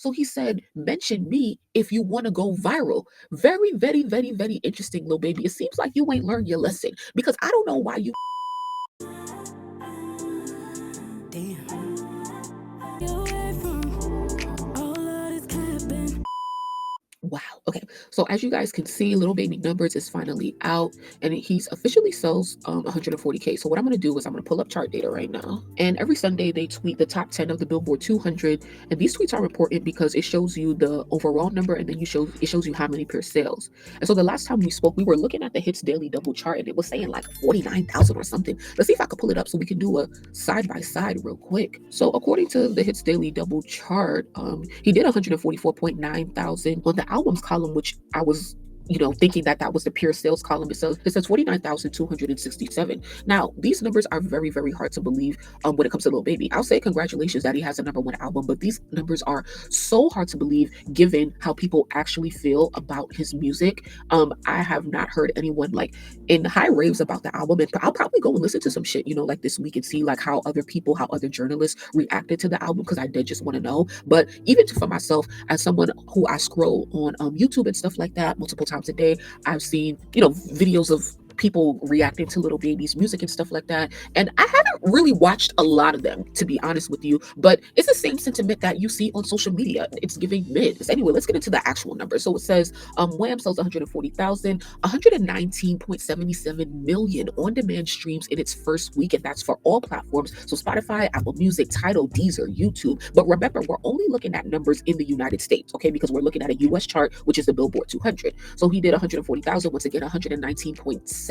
So he said, mention me if you want to go viral. Very, very, very, very interesting, little baby. It seems like you ain't learned your lesson because I don't know why you. Damn. Wow. Okay. So as you guys can see, Little Baby Numbers is finally out and he's officially sells 140K. So what I'm going to do is I'm going to pull up chart data right now. And every Sunday they tweet the top 10 of the Billboard 200. And these tweets are important because it shows you the overall number and then it shows you how many per sales. And so the last time we spoke, we were looking at the Hits Daily Double chart and it was saying like 49,000 or something. Let's see if I could pull it up so we can do a side by side real quick. So according to the Hits Daily Double chart, he did 144.9 thousand on the albums column, which I was thinking that was the pure sales column. It says 49,267. Now, these numbers are very, very hard to believe when it comes to Lil Baby. I'll say congratulations that he has a #1 album, but these numbers are so hard to believe given how people actually feel about his music. I have not heard anyone like in high raves about the album, and I'll probably go and listen to some shit, like this week and see like how other journalists reacted to the album because I did just want to know. But even for myself, as someone who I scroll on YouTube and stuff like that multiple times a day, I've seen videos of people reacting to Little Baby's music and stuff like that, and I haven't really watched a lot of them, to be honest with you, but it's the same sentiment that you see on social media. It's giving mid. So anyway, let's get into the actual numbers. So it says Wham sells 140,000, 119.77 million on-demand streams in its first week, and that's for all platforms, so Spotify, Apple Music, Tidal, Deezer, YouTube. But remember, we're only looking at numbers in the United States, okay, because we're looking at a US chart, which is the Billboard 200. So he did 140,000, once again 119.77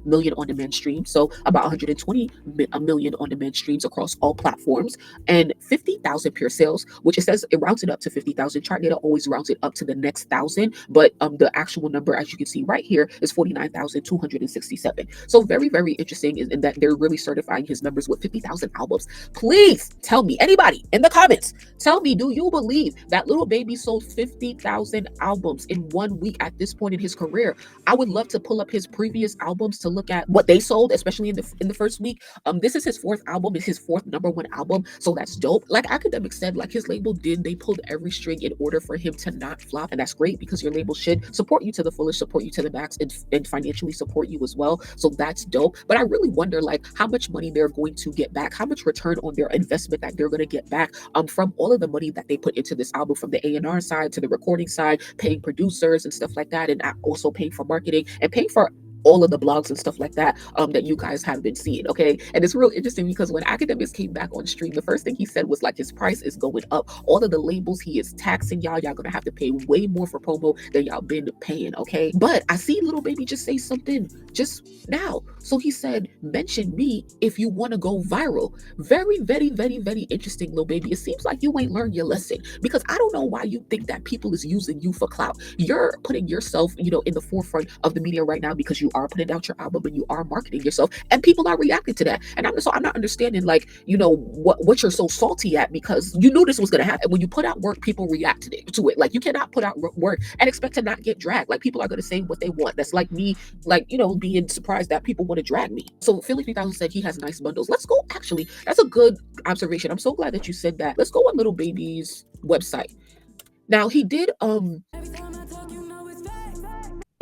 million on-demand streams, so about 120 million on-demand streams across all platforms, and 50,000 pure sales, which it says it rounds it up to 50,000. Chart data always rounds it up to the next thousand, but the actual number, as you can see right here, is 49,267. So very, very interesting in that they're really certifying his numbers with 50,000 albums. Please tell me, anybody in the comments, tell me, do you believe that Little Baby sold 50,000 albums in 1 week at this point in his career? I would love to pull up his previous albums to look at what they sold, especially in the first week. This is his fourth album. It's his fourth #1 album, so that's dope. Like Academics said, like his label they pulled every string in order for him to not flop, and that's great because your label should support you to the fullest, support you to the max, and financially support you as well. So that's dope. But I really wonder like how much money they're going to get back, how much return on their investment that they're going to get back from all of the money that they put into this album, from the A&R side to the recording side, paying producers and stuff like that, and also paying for marketing and paying for all of the blogs and stuff like that that you guys have been seeing, okay? And it's real interesting because when Academics came back on stream, the first thing he said was like his price is going up. All of the labels he is taxing y'all gonna have to pay way more for promo than y'all been paying, okay? But I see Little Baby just say something just now. So he said, mention me if you want to go viral. Very, very, very, very interesting, Little Baby. It seems like you ain't learned your lesson because I don't know why you think that people is using you for clout. You're putting yourself, in the forefront of the media right now because you are putting out your album and you are marketing yourself, and people are reacting to that. And I'm not understanding like what you're so salty at, because you knew this was gonna happen. When you put out work, people react to it. Like you cannot put out work and expect to not get dragged. Like people are gonna say what they want. That's like me, like being surprised that people want to drag me. So Philly 3000 said he has nice bundles. Let's go. Actually, that's a good observation. I'm so glad that you said that. Let's go on Little Baby's website. Now he did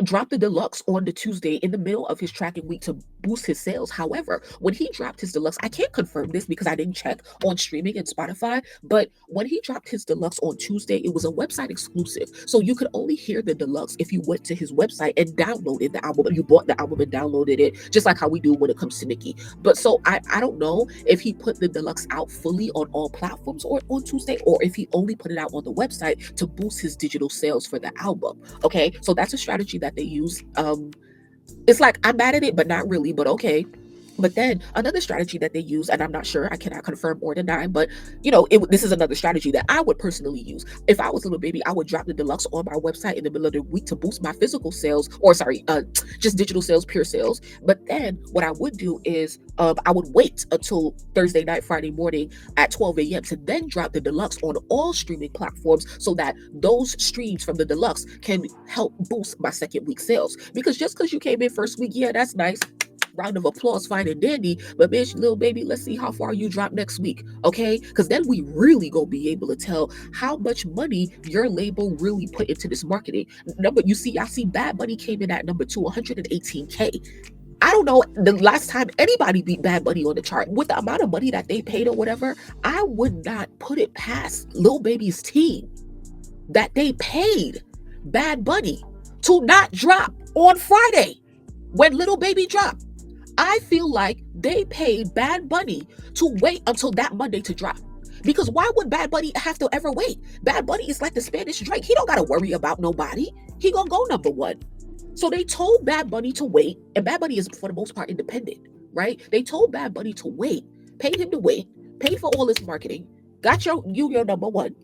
dropped the deluxe on the Tuesday in the middle of his tracking week to boost his sales. However, when he dropped his deluxe, I can't confirm this because I didn't check on streaming and Spotify, but when he dropped his deluxe on Tuesday, it was a website exclusive. So you could only hear the deluxe if you went to his website and downloaded the album. You bought the album and downloaded it, just like how we do when it comes to Nicki. But so I don't know if he put the deluxe out fully on all platforms or on Tuesday, or if he only put it out on the website to boost his digital sales for the album. Okay, so that's a strategy that they use. It's like I'm mad at it, but not really, but okay. But then another strategy that they use, and I'm not sure, I cannot confirm or deny, but this is another strategy that I would personally use. If I was Little Baby, I would drop the deluxe on my website in the middle of the week to boost my physical sales, or just digital sales, pure sales. But then what I would do is I would wait until Thursday night, Friday morning at 12 a.m. to then drop the deluxe on all streaming platforms, so that those streams from the deluxe can help boost my second week sales. Because just because you came in first week, yeah, that's nice. round of applause, fine and dandy. But bitch, little baby, let's see how far you drop next week, okay? Because then we really gonna be able to tell how much money your label really put into this marketing. Number, you see, I see Bad Bunny came in at number 2, 118K. I don't know the last time anybody beat Bad Bunny on the chart. With the amount of money that they paid or whatever, I would not put it past Lil Baby's team that they paid Bad Bunny to not drop on Friday when Little Baby dropped. I feel like they paid Bad Bunny to wait until that Monday to drop. Because why would Bad Bunny have to ever wait? Bad Bunny is like the Spanish Drake. He don't got to worry about nobody. He gonna go number one. So they told Bad Bunny to wait, and Bad Bunny is for the most part independent, right? They told Bad Bunny to wait, paid him to wait, paid for all his marketing, got your number one,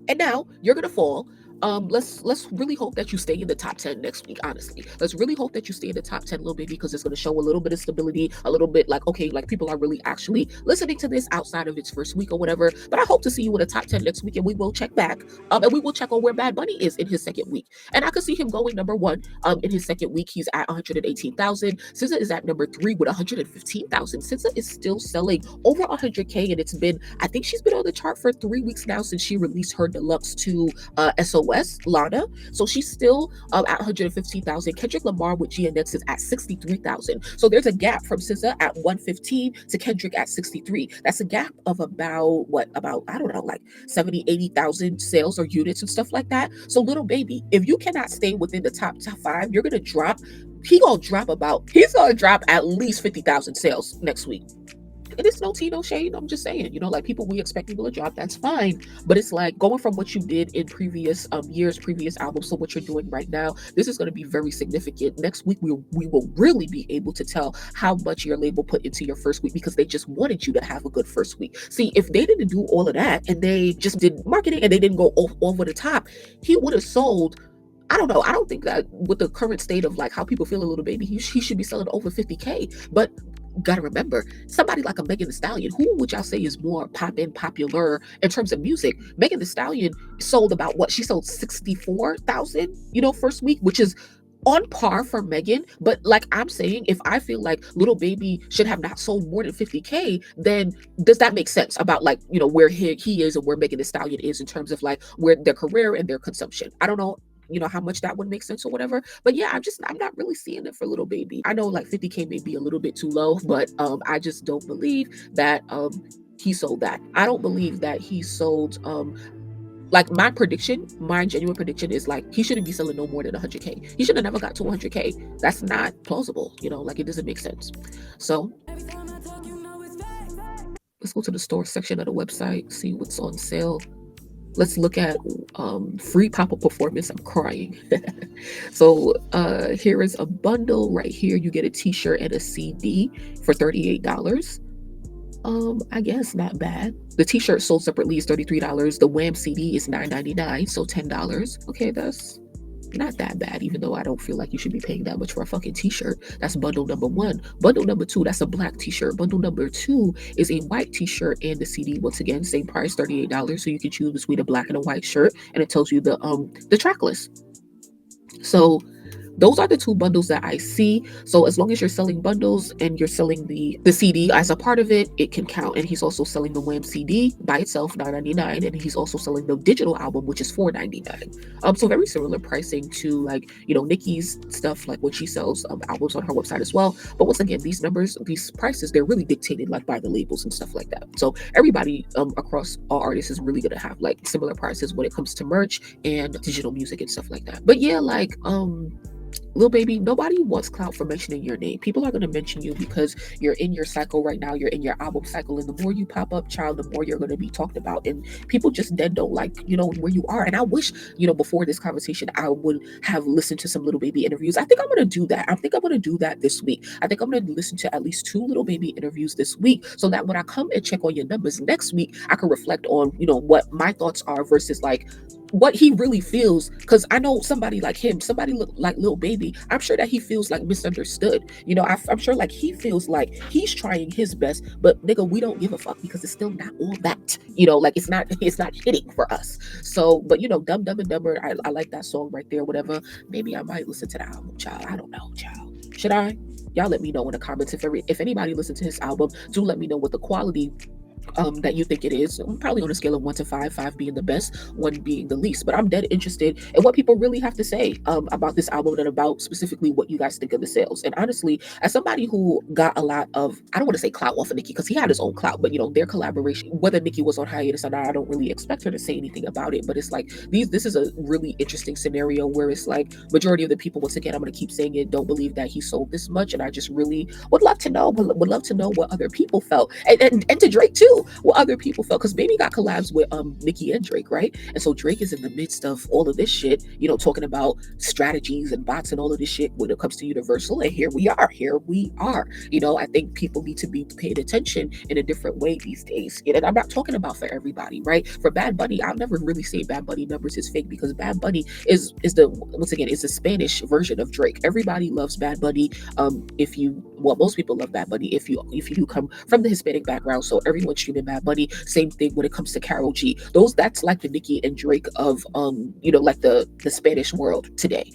and now you're gonna fall. Let's really hope that you stay in the top 10 next week. Honestly, let's really hope that you stay in the top 10, little baby, because it's gonna show a little bit of stability, a little bit like, okay, like people are really actually listening to this outside of its first week or whatever. But I hope to see you in the top 10 next week, and we will check back. And we will check on where Bad Bunny is in his second week, and I could see him going number one. In his second week, he's at 118,000. SZA is at number 3 with 115,000. SZA is still selling over 100K, and it's been, I think she's been on the chart for 3 weeks now since she released her deluxe to SOS Lana. So she's still at 115,000. Kendrick Lamar with GNX is at 63,000. So there's a gap from SZA at 115 to Kendrick at 63. That's a gap of about I don't know, like 70, 80,000 sales or units and stuff like that. So little baby, if you cannot stay within the top 5, you're gonna drop. He's gonna drop at least 50,000 sales next week. It is no tea, no shade. I'm just saying, like people, we expect people to drop. That's fine. But it's like going from what you did in previous years, previous albums, to what you're doing right now. This is going to be very significant. Next week, we will really be able to tell how much your label put into your first week, because they just wanted you to have a good first week. See, if they didn't do all of that and they just did marketing and they didn't go over the top, he would have sold, I don't know. I don't think that with the current state of like how people feel a little baby, he should be selling over 50K. But gotta remember, somebody like a Megan Thee Stallion, who would y'all say is more popular in terms of music? Megan Thee Stallion sold about what? She sold 64,000, first week, which is on par for Megan. But like I'm saying, if I feel like Little Baby should have not sold more than 50K, then does that make sense about like, where he is and where Megan Thee Stallion is in terms of like where their career and their consumption? I don't know, how much that would make sense or whatever. But yeah, I'm not really seeing it for Little Baby. I know like 50K may be a little bit too low, but I just don't believe that he sold that. I don't believe that he sold like my genuine prediction is like he shouldn't be selling no more than 100K. He should have never got to 100K. That's not plausible, like it doesn't make sense. So let's go to the store section of the website, see what's on sale. Let's look at free pop-up performance. I'm crying. So here is a bundle right here. You get a t-shirt and a CD for $38. I guess not bad. The t-shirt sold separately is $33. The Wham CD is $9.99, so $10. Okay, that's not that bad, even though I don't feel like you should be paying that much for a fucking t-shirt. That's bundle number 1. Bundle number 2, that's a black t-shirt. Bundle number 2 is a white t-shirt and the CD. Once again, same price, $38. So you can choose between a black and a white shirt, and it tells you the track list. So those are the 2 bundles that I see. So as long as you're selling bundles and you're selling the CD as a part of it, it can count. And he's also selling the Wham CD by itself, $9.99, and he's also selling the digital album, which is $4.99. So very similar pricing to like Nicki's stuff, like when she sells albums on her website as well. But once again, these numbers, these prices, they're really dictated like by the labels and stuff like that. So everybody across all artists is really gonna have like similar prices when it comes to merch and digital music and stuff like that. But yeah, like Lil Baby, nobody wants clout for mentioning your name. People are going to mention you because you're in your cycle right now. You're in your album cycle. And the more you pop up, child, the more you're going to be talked about. And people just then don't like, where you are. And I wish, before this conversation, I would have listened to some Lil Baby interviews. I think I'm going to do that. I think I'm going to do that this week. I think I'm going to listen to at least 2 Lil Baby interviews this week, so that when I come and check on your numbers next week, I can reflect on, what my thoughts are versus like what he really feels. Because I know somebody like him, somebody like Lil Baby, I'm sure that he feels like misunderstood. I'm sure like he feels like he's trying his best, but nigga, we don't give a fuck because it's still not all that. Like it's not hitting for us. So, but Dumb Dumb and Dumber, I like that song right there. Whatever. Maybe I might listen to the album, child. I don't know, child. Should I? Y'all let me know in the comments if anybody listened to his album. Do let me know what the quality that you think it is. Probably on a scale of 1 to 5, 5 being the best, 1 being the least. But I'm dead interested in what people really have to say about this album and about specifically what you guys think of the sales. And honestly, as somebody who got a lot of, I don't want to say clout off of Nicki because he had his own clout, but their collaboration, whether Nicki was on hiatus or not, I don't really expect her to say anything about it. But it's like this is a really interesting scenario where it's like majority of the people, once again, I'm going to keep saying it, don't believe that he sold this much. And I just really would love to know, what other people felt, and to Drake too, what other people felt, because Baby got collabs with Nicki and Drake, right? And so Drake is in the midst of all of this shit, talking about strategies and bots and all of this shit when it comes to Universal, and here we are. I think people need to be paying attention in a different way these days. And I'm not talking about for everybody, right? For Bad Bunny, I'll never really say Bad Bunny numbers is fake, because Bad Bunny is the Spanish version of Drake. Everybody loves Bad Bunny. Most people love Bad Bunny if you come from the Hispanic background. So everyone's streaming Bad Bunny. Same thing when it comes to Karol G. That's like the Nicki and Drake of like the Spanish world today.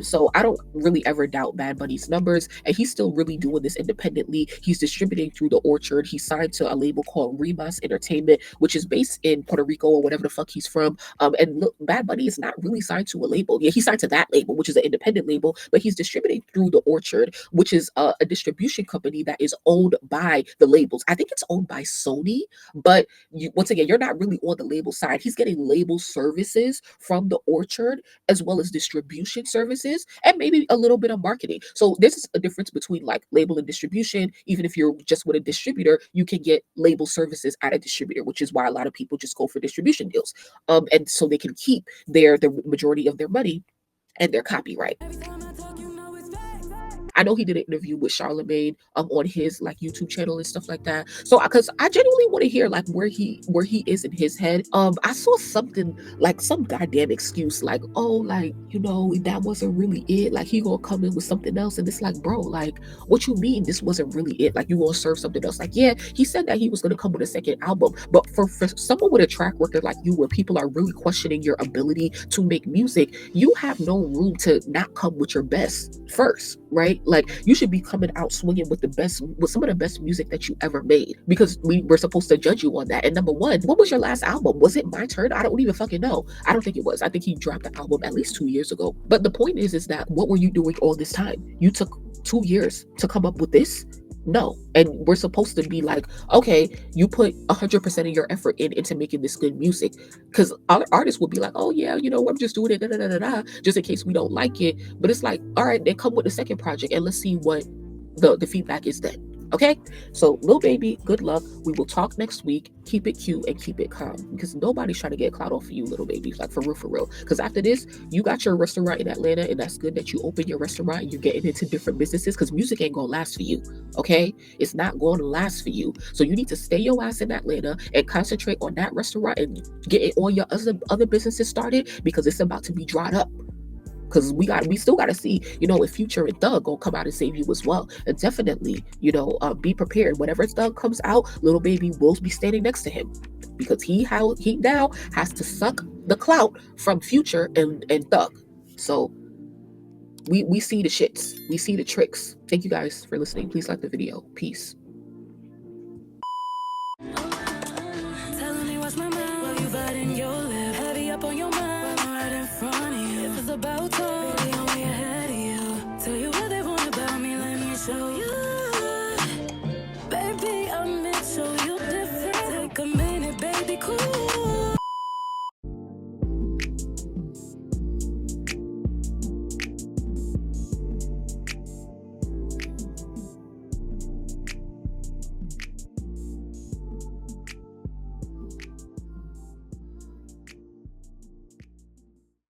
So I don't really ever doubt Bad Bunny's numbers, and he's still really doing this independently. He's distributing through the Orchard. He's signed to a label called Rimas Entertainment, which is based in Puerto Rico or whatever the fuck he's from. And look, Bad Bunny is not really signed to a label. Yeah, he's signed to that label, which is an independent label, but he's distributing through the Orchard, which is a distribution company that is owned by the labels. I think it's owned by Sony, but once again, you're not really on the label side. He's getting label services from the Orchard, as well as distribution services, and maybe a little bit of marketing. So this is a difference between like label and distribution. Even if you're just with a distributor, you can get label services at a distributor, which is why a lot of people just go for distribution deals. And so they can keep the majority of their money and their copyright. I know he did an interview with Charlemagne on his like YouTube channel and stuff like that. So because I genuinely want to hear like where he is in his head. I saw something like some goddamn excuse like, oh, like, that wasn't really it. Like he gonna come in with something else. And it's like, bro, like what you mean this wasn't really it? Like you gonna serve something else? Like, yeah, he said that he was gonna come with a second album. But for someone with a track record like you, where people are really questioning your ability to make music, you have no room to not come with your best first, right? Like you should be coming out swinging with some of the best music that you ever made, because we're supposed to judge you on that. And number one, what was your last album? Was it My Turn? I don't even fucking know. I don't think it was. I think he dropped the album at least 2 years ago. But the point is that what were you doing all this time? You took 2 years to come up with this? No. And we're supposed to be like, okay, you put 100% of your effort into making this good music, because other artists will be like, oh yeah, I'm just doing it just in case we don't like it. But it's like, all right, then come with the second project and let's see what the feedback is then. Okay, so Lil Baby, good luck. We will talk next week. Keep it cute and keep it calm, because nobody's trying to get clout off of you, Lil Baby. Like for real. Because after this, you got your restaurant in Atlanta, and that's good that you open your restaurant and you're getting into different businesses, because music ain't gonna last for you. Okay, it's not going to last for you. So you need to stay your ass in Atlanta and concentrate on that restaurant and get all your other businesses started, because it's about to be dried up. Because we still got to see, if Future and Thug gonna come out and save you as well. And definitely, be prepared. Whenever Thug comes out, Lil Baby will be standing next to him, because he now has to suck the clout from Future and Thug. So we see the shits, we see the tricks. Thank you guys for listening. Please like the video. Peace. Telling me what's my mind while you biting your lip, heavy up on your mind, I'm right in front of you. If it's about time, baby, I'm way ahead of you. Tell you what they want about me, let me show you. Baby, I'm meant so you different. Take a minute, baby, cool.